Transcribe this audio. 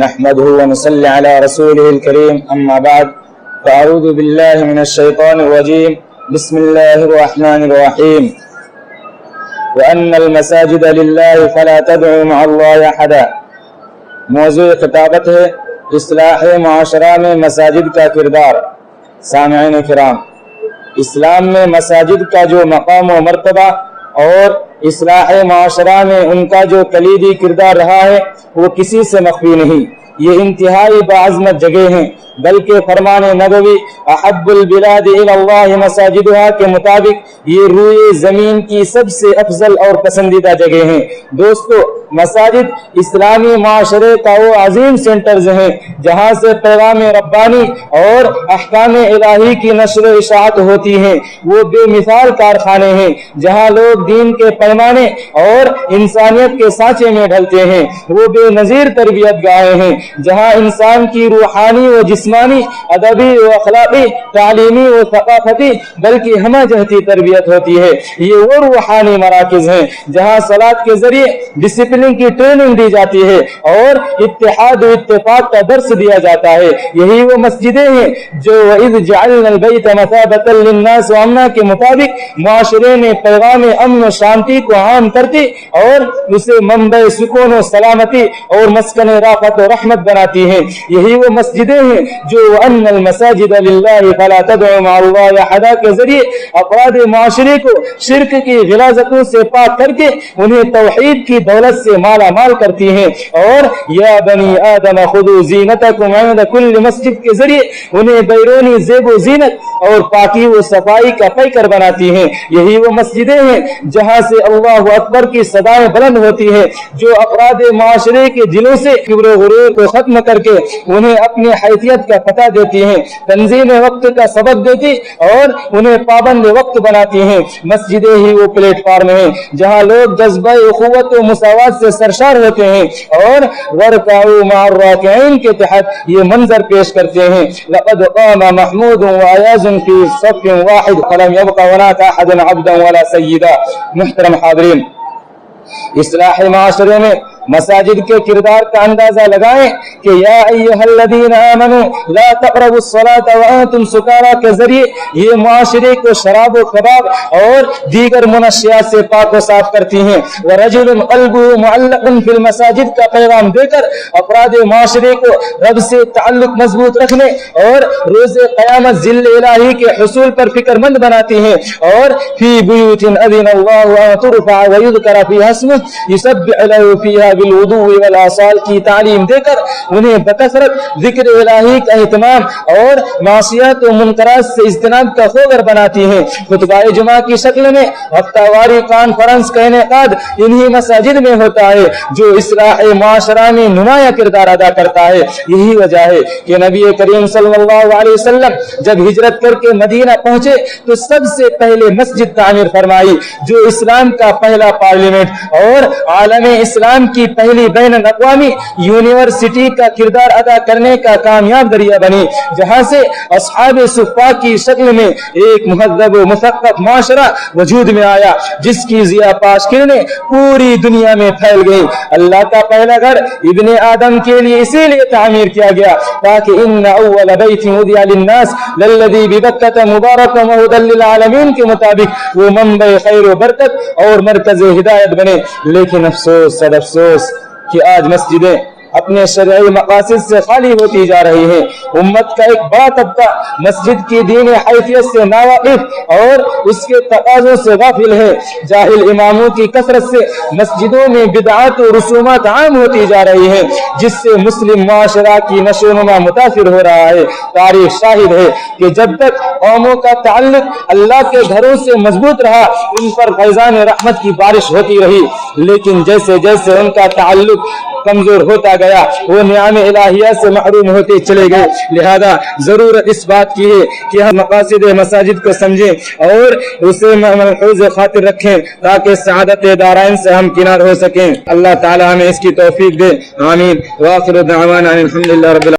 نحمده ونصلي على رسوله الكريم أما بعد فأعوذ بالله من الشيطان الرجيم بسم الله الرحمن الرحيم وأن المساجد لله فلا تدعوا مع الله أحدا۔ موضوع خطابت ہے اصلاح معاشرہ میں مساجد کا کردار۔ سامعین کرام، اسلام میں مساجد کا جو مقام و مرتبہ اور اصلاح معاشرہ میں ان کا جو کلیدی کردار رہا ہے وہ کسی سے مخفی نہیں۔ یہ انتہائی باعظمت جگہ ہیں، بلکہ فرمان نبوی احب البلاد الی اللہ مساجدها کے مطابق یہ روئے زمین کی سب سے افضل اور پسندیدہ جگہ ہیں۔ دوستو، مساجد اسلامی معاشرے کا وہ عظیم سینٹرز ہیں جہاں سے پیغام ربانی اور احکام الہی کی نشر و اشاعت ہوتی ہیں۔ وہ بے مثال کارخانے ہیں جہاں لوگ دین کے پیمانے اور انسانیت کے سانچے میں ڈھلتے ہیں۔ وہ بے نظیر تربیت گاہیں ہیں جہاں انسان کی روحانی و جسمانی، ادبی و اخلاقی، تعلیمی و ثقافتی بلکہ ہمہ جہتی تربیت ہوتی ہے۔ یہ وہ روحانی مراکز ہیں جہاں صلاۃ کے ذریعے ڈسپلن کی ٹریننگ دی جاتی ہے اور اتحاد و اتفاق کا درس دیا جاتا ہے۔ یہی وہ مسجدیں ہیں جو وَإِذْ جَعَلْنَا الْبَيْتَ مَثَابَةً لِلنَّاسِ وَأَمْنًا کے مطابق معاشرے میں پیغام امن و شانتی کو عام کرتی اور اسے منبع سکون و سلامتی اور مسکن راحت و رحمت بناتی ہیں۔ یہی وہ مسجدیں ہیں جو وَأَنَّ الْمَسَاجِدَ لِلَّهِ فَلَا تَدْعُوا مَعَ اللَّهِ أَحَدًا کے ذریعے افراد معاشرے کو شرک کی غلاظتوں سے پاک کر کے انہیں توحید کی دولت سے مالا مال کرتی ہیں، اور یا بنی آدم خذوا زینتکم عند کل مسجد کے ذریعے انہیں بیرونی زیب و زینت اور پاکی و صفائی کا پیکر بناتی ہیں۔ یہی وہ مسجدیں ہیں جہاں سے اللہ اکبر کی صدائیں بلند ہوتی ہیں، جو افراد معاشرے کے دلوں سے کبر و غرور کو ختم کر کے انہیں اپنی حیثیت کا پتہ دیتی ہیں، تنظیم وقت کا سبق دیتی اور انہیں پابند وقت بناتی ہیں۔ مسجدیں ہی وہ پلیٹ فارم ہیں جہاں لوگ جذبہ اخوت و مساوات سے سرشار ہوتے ہیں اور وَارْكَعُوا مَعَ الرَّاكِعِينَ کے تحت یہ منظر پیش کرتے ہیں۔ لَقَدْ قَامَ مَحْمُودٌ وَعَيَاضٌ فِي صَفٍّ وَاحِدٍ فَلَمْ يَبْقَ هُنَاكَ أَحَدٌ عَبْدًا وَلَا سَيِّدًا۔ محترم حاضرین، اصلاح معاشرے میں مساجد کے کردار کا اندازہ لگائیں کہ یا ایھا الذین آمنوا لا تقربوا الصلاۃ وانتم سکارى کے ذریعے یہ معاشرے کو شراب و کباب اور دیگر منشیات سے پاک و صاف کرتی ہیں۔ ورجل قلبه معلق فی المساجد کا پیغام دے کر افراد معاشرے کو رب سے تعلق مضبوط رکھنے اور روز قیامت ذل الہی کے حصول پر فکر مند بناتی ہیں۔ اور فی بیوت اذن اللہ ان ترفع ویذکر فیہا اسمہ یسبح له فیہا بالوضوء والآصال کی تعلیم دے کر انہیں بکثرت ذکر الہی کا اہتمام اور معصیت و منکرات سے اجتناب کا خوگر بناتی ہیں۔ خطبہ جمعہ کی شکل میں ہفتہ واری کانفرنس کا انعقاد انہی مساجد میں ہوتا ہے جو اصلاح معاشرہ میں نمایاں کردار ادا کرتا ہے۔ یہی وجہ ہے کہ نبی کریم صلی اللہ علیہ وسلم جب ہجرت کر کے مدینہ پہنچے تو سب سے پہلے مسجد تعمیر فرمائی جو اسلام کا پہلا پارلیمنٹ اور عالم اسلام کی پہلی بین الاقوامی یونیورسٹی کا کردار ادا کرنے کا کامیاب ذریعہ بنی، جہاں سے اصحاب صفا کی شکل میں ایک مہذب و مثقف معاشرہ وجود میں آیا جس کی ضیاء پاش کرنے پوری دنیا میں پھیل گئی۔ اللہ کا پہلا گھر ابن آدم کے لیے اسی لیے تعمیر کیا گیا تاکہ ان اول بیت وضع للناس للذی ببکۃ مبارکا وہدی للعالمین کے مطابق وہ منبع خیر و برکت اور مرکز ہدایت بنے۔ لیکن افسوس صد افسوس کہ آج مسجدیں اپنے شرعی مقاصد سے خالی ہوتی جا رہی ہیں۔ امت کا ایک بڑا طبقہ مسجد کی دین حیثیت سے ناواقف اور اس کے تقاضوں سے غافل ہے۔ جاہل اماموں کی کثرت سے مسجدوں میں بدعات و رسومات عام ہوتی جا رہی ہیں جس سے مسلم معاشرہ کی نشو و نما متاثر ہو رہا ہے۔ تاریخ شاہد ہے کہ جب تک قوموں کا تعلق اللہ کے گھروں سے مضبوط رہا ان پر فیضان رحمت کی بارش ہوتی رہی، لیکن جیسے جیسے ان کا تعلق کمزور ہوتا گیا وہ نعم الہیہ سے محروم ہوتے چلے گئے۔ لہذا ضرورت اس بات کی ہے کہ ہم مقاصد مساجد کو سمجھیں اور اسے ملحوظ خاطر رکھیں تاکہ سعادت دارین سے ہم کنار ہو سکیں۔ اللہ تعالی ہمیں اس کی توفیق دے، آمین۔ وآخر دعوانا الحمدللہ رب العالمین۔